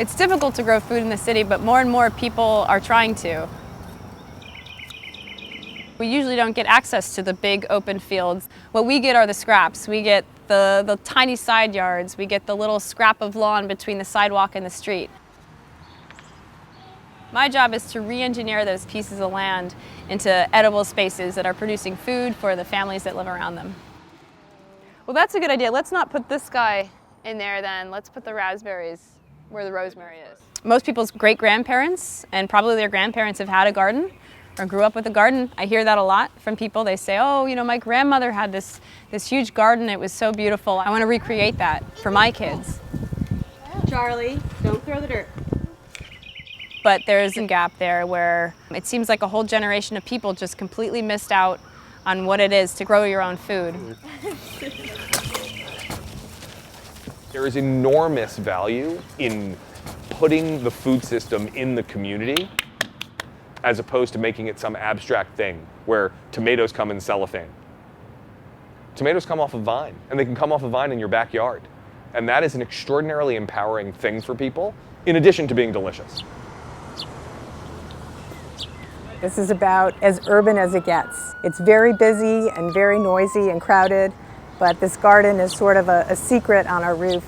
It's difficult to grow food in the city, but more and more people are trying to. We usually don't get access to the big open fields. What we get are the scraps. We get the tiny side yards. We get the little scrap of lawn between the sidewalk and the street. My job is to re-engineer those pieces of land into edible spaces that are producing food for the families that live around them. Well, that's a good idea. Let's not put this guy in there then. Let's put the raspberries where the rosemary is. Most people's great-grandparents and probably their grandparents have had a garden or grew up with a garden. I hear that a lot from people. They say, oh, you know, my grandmother had this huge garden. It was so beautiful. I want to recreate that for my kids. Charlie, don't throw the dirt. But there is a gap there where it seems like a whole generation of people just completely missed out on what it is to grow your own food. There is enormous value in putting the food system in the community as opposed to making it some abstract thing where tomatoes come in cellophane. Tomatoes come off a vine, and they can come off a vine in your backyard. And that is an extraordinarily empowering thing for people, in addition to being delicious. This is about as urban as it gets. It's very busy and very noisy and crowded, but this garden is sort of a secret on our roof.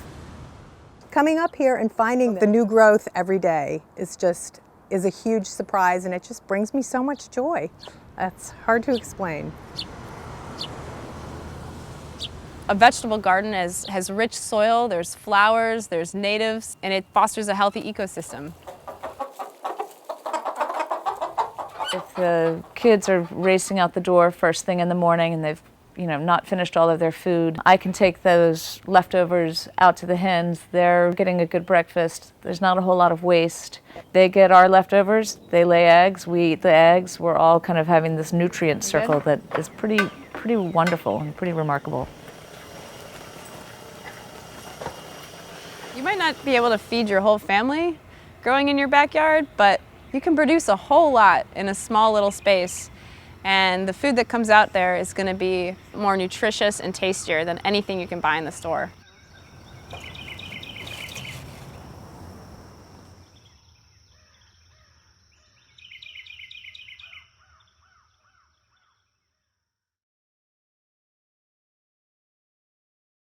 Coming up here and finding the new growth every day is a huge surprise, and it just brings me so much joy. That's hard to explain. A vegetable garden has rich soil, there's flowers, there's natives, and it fosters a healthy ecosystem. If the kids are racing out the door first thing in the morning and they've not finished all of their food, I can take those leftovers out to the hens. They're getting a good breakfast. There's not a whole lot of waste. They get our leftovers, they lay eggs, we eat the eggs. We're all kind of having this nutrient circle that is pretty wonderful and pretty remarkable. You might not be able to feed your whole family growing in your backyard, but you can produce a whole lot in a small little space. And the food that comes out there is going to be more nutritious and tastier than anything you can buy in the store.